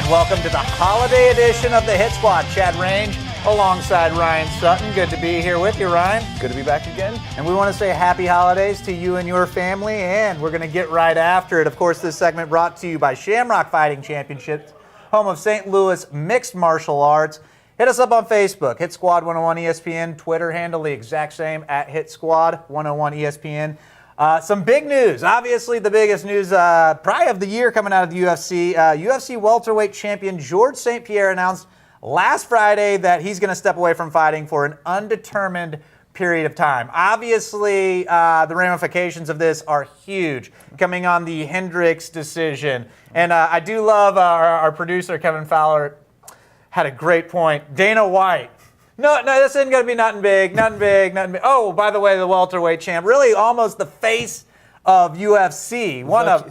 And welcome to the holiday edition of the Hit Squad. Chad Range alongside Ryan Sutton. Good to be here with you, Ryan. Good to be back again. And we want to say happy holidays to you and your family, and we're going to get right after it. Of course, this segment brought to you by Shamrock Fighting Championships, home of St. Louis Mixed Martial Arts. Hit us up on Facebook, Hit Squad 101 ESPN, Twitter handle the exact same, at Hit Squad 101 ESPN. Some big news. Obviously, the biggest news probably of the year coming out of the UFC. UFC welterweight champion George St-Pierre announced last Friday that he's going to step away from fighting for an undetermined period of time. Obviously, the ramifications of this are huge, coming on the Hendricks decision. And I do love our producer, Kevin Fowler, had a great point. Dana White. No, this isn't going to be nothing big. Oh, by the way, the welterweight champ, really almost the face of UFC.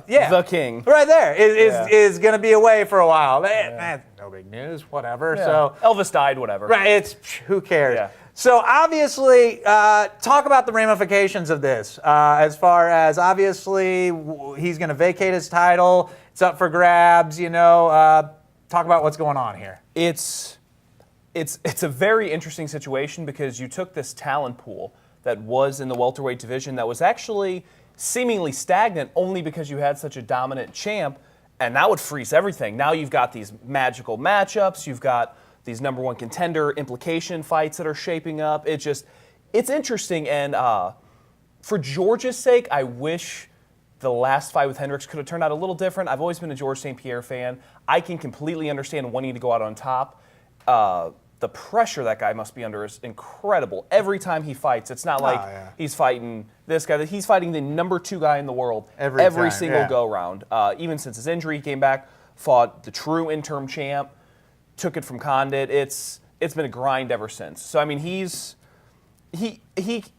The king. Right there is going to be away for a while. No big news, whatever. Yeah. So Elvis died, whatever. Right, who cares? Yeah. So obviously, talk about the ramifications of this. As far as obviously he's going to vacate his title. It's up for grabs, talk about what's going on here. It's a very interesting situation because you took this talent pool that was in the welterweight division that was actually seemingly stagnant only because you had such a dominant champ, and now it frees everything. Now you've got these magical matchups, you've got these number one contender implication fights that are shaping up. It's interesting, and for George's sake, I wish the last fight with Hendricks could have turned out a little different. I've always been a George St-Pierre fan. I can completely understand wanting to go out on top. The pressure that guy must be under is incredible. Every time he fights, it's not like he's fighting this guy. He's fighting the number 2 guy in the world every single go-round. Even since his injury, he came back, fought the true interim champ, took it from Condit. It's been a grind ever since. So, I mean, he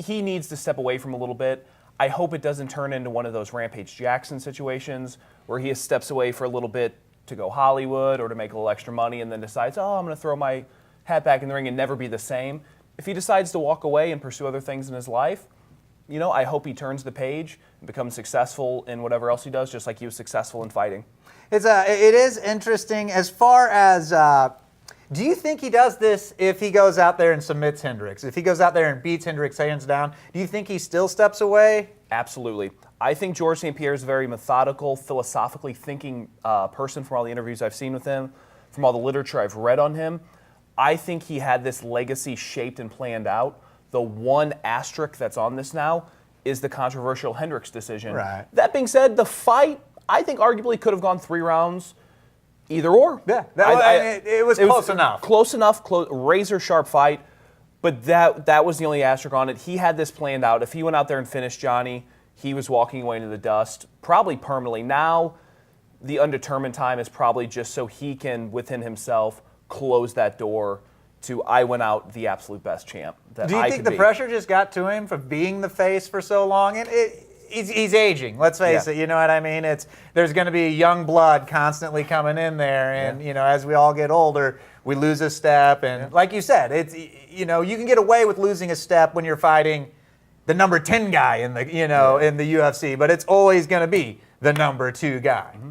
needs to step away from a little bit. I hope it doesn't turn into one of those Rampage Jackson situations where he steps away for a little bit to go Hollywood or to make a little extra money and then decides, I'm going to throw my hat back in the ring and never be the same. If he decides to walk away and pursue other things in his life, I hope he turns the page and becomes successful in whatever else he does, just like he was successful in fighting. It is interesting as far as, do you think he does this if he goes out there and submits Hendricks? If he goes out there and beats Hendricks hands down, do you think he still steps away? Absolutely. I think George St-Pierre is a very methodical, philosophically thinking person from all the interviews I've seen with him, from all the literature I've read on him. I think he had this legacy shaped and planned out. The one asterisk that's on this now is the controversial Hendricks decision. Right. That being said, the fight, I think, arguably could have gone 3 rounds, either or. Yeah, it was close enough. Close enough, razor-sharp fight, but that was the only asterisk on it. He had this planned out. If he went out there and finished Johnny, he was walking away into the dust, probably permanently. Now, the undetermined time is probably just so he can, within himself, close that door to I went out the absolute best champ that I could be. Do you think the pressure just got to him for being the face for so long? And he's aging, let's face it, you know what I mean? There's going to be young blood constantly coming in there, and as we all get older, we lose a step. And like you said, you can get away with losing a step when you're fighting the number 10 guy in the in the UFC, but it's always going to be the number 2 guy. Mm-hmm.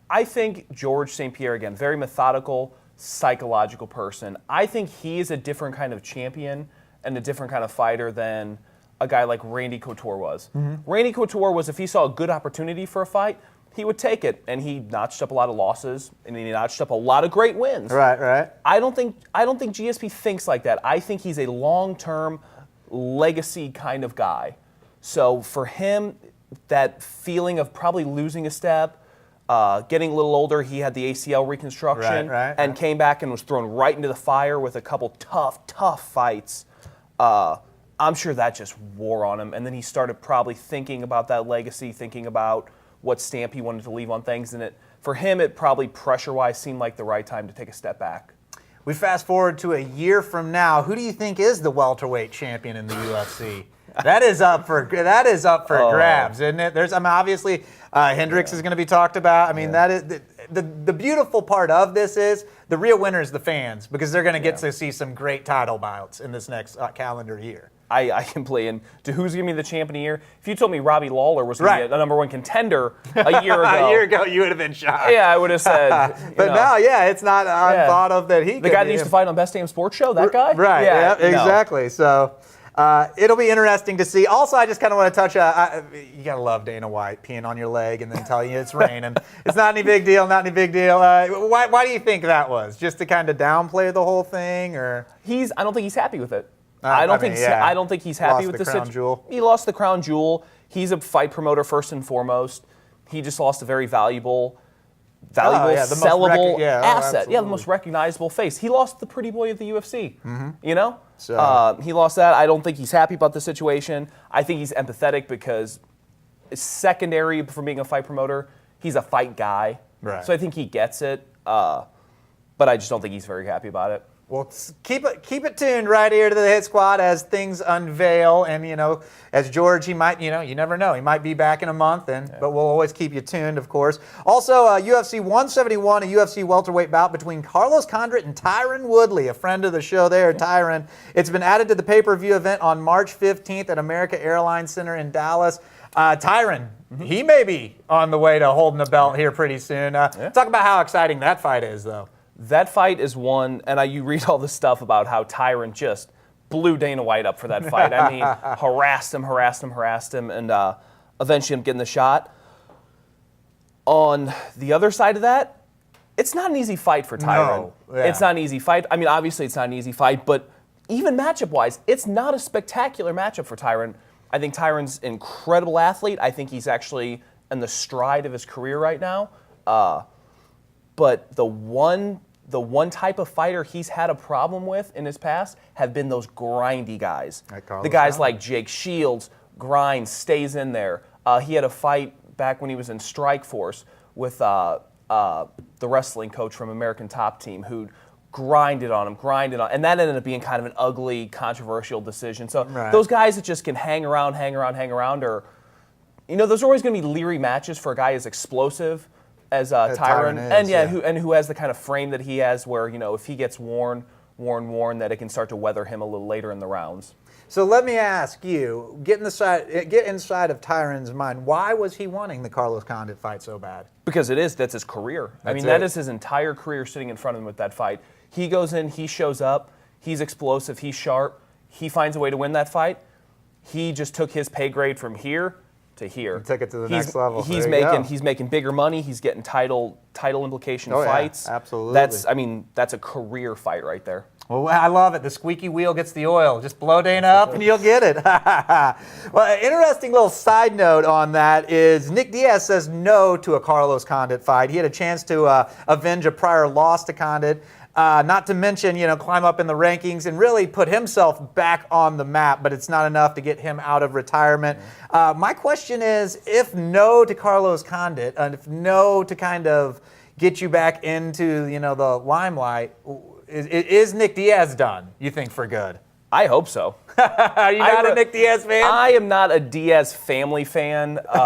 I think George St-Pierre, again, very methodical, psychological person. I think he is a different kind of champion and a different kind of fighter than a guy like Randy Couture was. Mm-hmm. Randy Couture was, if he saw a good opportunity for a fight, he would take it, and he notched up a lot of losses, and he notched up a lot of great wins. Right. I don't think GSP thinks like that. I think he's a long-term legacy kind of guy. So for him, that feeling of probably losing a step, getting a little older, he had the ACL reconstruction and came back and was thrown right into the fire with a couple tough fights. I'm sure that just wore on him. And then he started probably thinking about that legacy, thinking about what stamp he wanted to leave on things. And for him, it probably pressure-wise seemed like the right time to take a step back. We fast forward to a year from now. Who do you think is the welterweight champion in the UFC? That is up for grabs, isn't it? Obviously Hendricks is going to be talked about. I mean, that is the beautiful part of this is the real winner is the fans, because they're going to get to see some great title bouts in this next calendar year. I can play in to who's going to be the champion of the year. If you told me Robbie Lawler was going to be a number one contender a year ago. A year ago, you would have been shocked. Yeah, I would have said. But now, it's not unthought of that he The guy that used to fight on Best Damn Sports Show, that guy? Right, yeah, exactly. So it'll be interesting to see. Also, I just kind of want to touch, you got to love Dana White peeing on your leg and then telling you it's raining. It's not any big deal, not any big deal. Why do you think that was? Just to kind of downplay the whole thing? Or I don't think he's happy with it. I don't think he's happy with the situation. He lost the crown jewel. He's a fight promoter first and foremost. He just lost a very valuable, sellable asset. The most recognizable face. He lost the pretty boy of the UFC. You know? So. He lost that. I don't think he's happy about the situation. I think he's empathetic because secondary from being a fight promoter, he's a fight guy. Right. So I think he gets it. But I just don't think he's very happy about it. Well, keep it tuned right here to the Hit Squad as things unveil. And, as George, he might, you never know. He might be back in a month, but we'll always keep you tuned, of course. Also, UFC 171, a UFC welterweight bout between Carlos Condit and Tyron Woodley, a friend of the show there, Tyron. It's been added to the pay-per-view event on March 15th at America Airlines Center in Dallas. Tyron, he may be on the way to holding the belt here pretty soon. Talk about how exciting that fight is, though. That fight is one, and you read all this stuff about how Tyron just blew Dana White up for that fight. I mean, harassed him, and eventually him getting the shot. On the other side of that, it's not an easy fight for Tyron. No. Yeah. It's not an easy fight. I mean, obviously it's not an easy fight, but even matchup-wise, it's not a spectacular matchup for Tyron. I think Tyron's an incredible athlete. I think he's actually in the stride of his career right now. But the one type of fighter he's had a problem with in his past have been those grindy guys. The guys like Jake Shields, grinds, stays in there. He had a fight back when he was in Strikeforce with the wrestling coach from American Top Team who grinded on him, and that ended up being kind of an ugly, controversial decision. So those guys that just can hang around, or, those are always going to be leery matches for a guy as explosive as Tyron is, and who has the kind of frame that he has where, if he gets worn, that it can start to weather him a little later in the rounds. So let me ask you, get inside of Tyron's mind. Why was he wanting the Carlos Condit fight so bad? Because that's his career. That is his entire career sitting in front of him with that fight. He goes in, he shows up, he's explosive, he's sharp, he finds a way to win that fight. He just took his pay grade from here to here. He took it to the next level. He's making bigger money. He's getting title implication fights. Yeah, absolutely. That's a career fight right there. Well, I love it. The squeaky wheel gets the oil. Just blow Dana up and you'll get it. Well, an interesting little side note on that is Nick Diaz says no to a Carlos Condit fight. He had a chance to avenge a prior loss to Condit. Not to mention, climb up in the rankings and really put himself back on the map, but it's not enough to get him out of retirement. My question is, if no to Carlos Condit, and if no to kind of get you back into, the limelight, is Nick Diaz done, you think, for good? I hope so. Are you not a Nick Diaz fan? I am not a Diaz family fan. You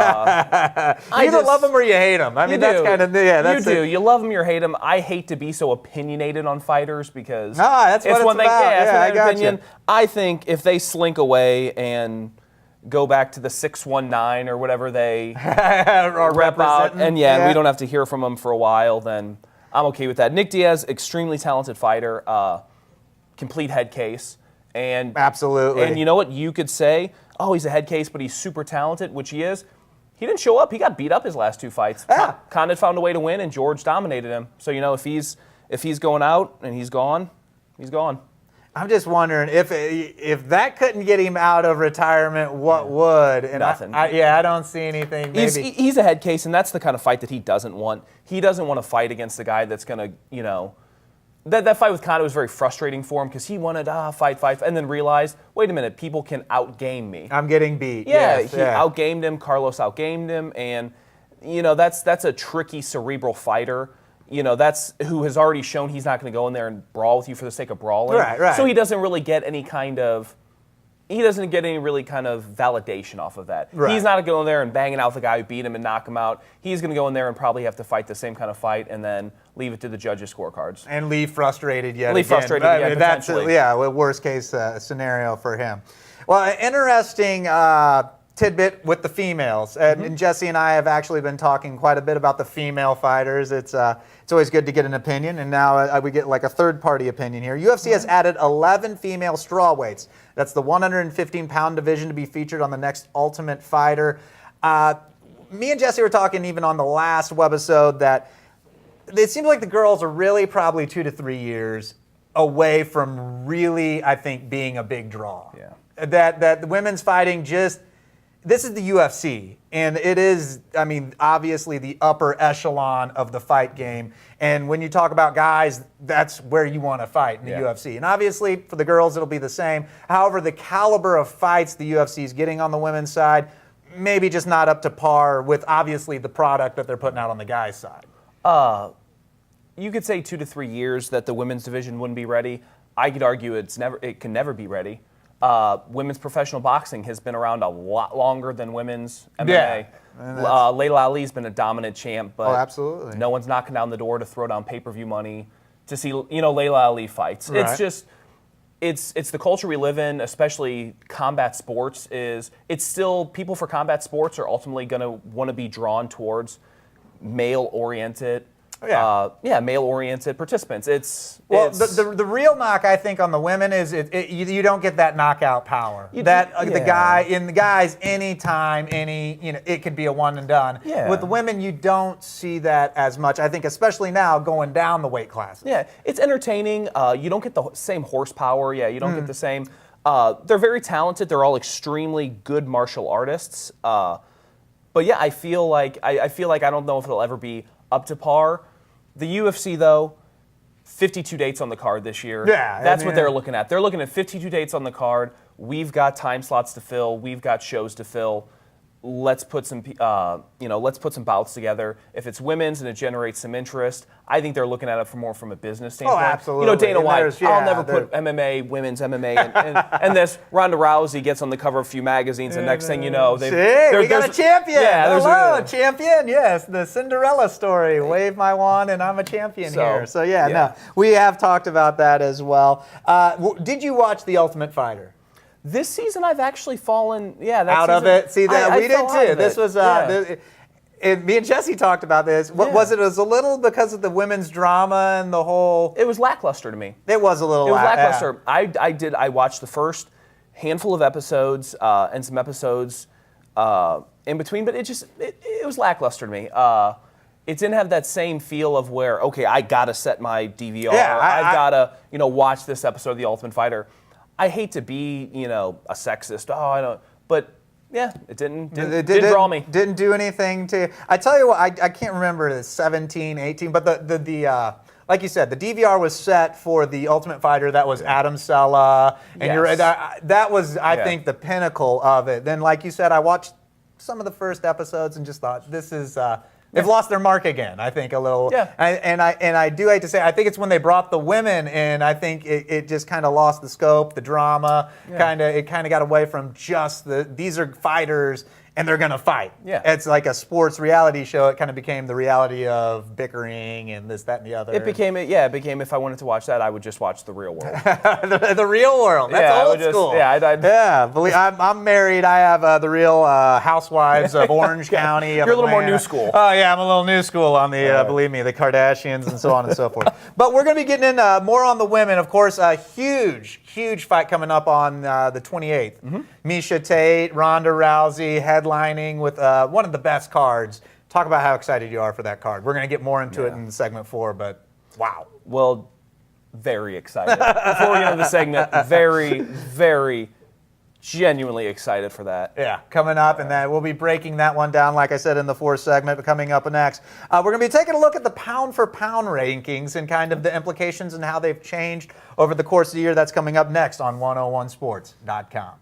either love him or you hate him. That's kind of you do. You love him or hate him. I hate to be so opinionated on fighters because that's what it's one thing. about. I got opinion. You. I think if they slink away and go back to the 619 or whatever they rep out, and we don't have to hear from them for a while, then I'm okay with that. Nick Diaz, extremely talented fighter, complete head case. And absolutely. And you know what? You could say, oh, he's a head case, but he's super talented, which he is. He didn't show up. He got beat up his last two fights. Yeah. Condit found a way to win, and George dominated him. So, if he's going out and he's gone, he's gone. I'm just wondering if that couldn't get him out of retirement, what would? And nothing. I don't see anything. Maybe. He's a head case, and that's the kind of fight that he doesn't want. He doesn't want to fight against the guy that's going to, That fight with Condit was very frustrating for him because he wanted fight, and then realized, wait a minute, people can outgame me. I'm getting beat. Yeah, he outgamed him. Carlos outgamed him, and that's a tricky cerebral fighter. That's who has already shown he's not going to go in there and brawl with you for the sake of brawling. Right. So he doesn't really get any kind of. He doesn't get any really kind of validation off of that. Right. He's not going to go in there and banging out the guy who beat him and knock him out. He's going to go in there and probably have to fight the same kind of fight and then leave it to the judges' scorecards. And leave frustrated yet again. That's a worst case scenario for him. Well, an interesting tidbit with the females. And Jesse and I have actually been talking quite a bit about the female fighters. It's always good to get an opinion, and now we get like a third-party opinion here. UFC has added 11 female strawweights. That's the 115-pound division to be featured on the next Ultimate Fighter. Me and Jesse were talking even on the last webisode that it seems like the girls are really probably 2 to 3 years away from really, I think, being a big draw. Yeah. That the women's fighting just, this is the UFC, and it is, I mean, obviously the upper echelon of the fight game. And when you talk about guys, that's where you want to fight in the UFC. And obviously, for the girls, it'll be the same. However, the caliber of fights the UFC is getting on the women's side, maybe just not up to par with, obviously, the product that they're putting out on the guys' side. You could say 2 to 3 years that the women's division wouldn't be ready. I could argue it can never be ready. Women's professional boxing has been around a lot longer than women's MMA. Yeah. Laila Ali's been a dominant champ, but absolutely. No one's knocking down the door to throw down pay-per-view money to see Laila Ali fights. Right. It's just it's the culture we live in, especially combat sports. It's still, people for combat sports are ultimately going to want to be drawn towards male-oriented. Male-oriented participants. The real knock, I think, on the women is you don't get that knockout power. The guys, anytime, it could be a one and done. Yeah. With the women, you don't see that as much. I think, especially now, going down the weight classes. Yeah, it's entertaining. You don't get the same horsepower. Yeah, you don't get the same. They're very talented. They're all extremely good martial artists. But yeah, I feel like I don't know if it'll ever be up to par. The UFC, though, 52 dates on the card this year. Yeah, that's what they're looking at. They're looking at 52 dates on the card. We've got time slots to fill. We've got shows to fill. Let's put some bouts together. If it's women's and it generates some interest, I think they're looking at it more from a business standpoint. Oh, absolutely. Dana White, I'll never put MMA, women's MMA, and this Ronda Rousey gets on the cover of a few magazines, and next thing you know, we got a champion. Yeah, hello, champion. Yes, the Cinderella story. Wave my wand, and I'm a champion here. So no, we have talked about that as well. Did you watch The Ultimate Fighter? This season, I've actually fallen, out of it. See, that we did too. This was, me and Jesse talked about this. What was it? It was a little because of the women's drama and the whole. It was lackluster to me. It was a little. It was lackluster. I watched the first handful of episodes and some episodes in between, but it was lackluster to me. It didn't have that same feel of where, okay, I gotta set my DVR. I've gotta watch this episode of The Ultimate Fighter. I hate to be, a sexist. I don't. But yeah, it didn't draw me. Didn't do anything to. I tell you what, I can't remember the 17, 18, but the like you said, the DVR was set for The Ultimate Fighter. That was Adam Sella, and that was, I think, the pinnacle of it. Then, like you said, I watched some of the first episodes and just thought, this is. They've lost their mark again, I think, a little. Yeah. And I do hate to say, I think it's when they brought the women in, I think it just kind of lost the scope, the drama. It kind of got away from just these are fighters and they're going to fight. Yeah. It's like a sports reality show. It kind of became the reality of bickering and this, that, and the other. It became if I wanted to watch that, I would just watch The Real World. the Real World. That's old school. I'm married. I have the Real Housewives of Orange County. You're a little more new school. Oh, yeah, I'm a little new school on the, believe me, the Kardashians and so on and so forth. But we're going to be getting in more on the women. Of course, a huge fight coming up on the 28th. Mm-hmm. Miesha Tate, Ronda Rousey, headlining with one of the best cards. Talk about how excited you are for that card. We're going to get more into it in segment 4, but wow. Well, very excited. Before we get into the segment, very, very genuinely excited for that. Yeah, coming up, and then we'll be breaking that one down, like I said, in the 4th segment, but coming up next. We're going to be taking a look at the pound-for-pound rankings and kind of the implications and how they've changed over the course of the year. That's coming up next on 101sports.com.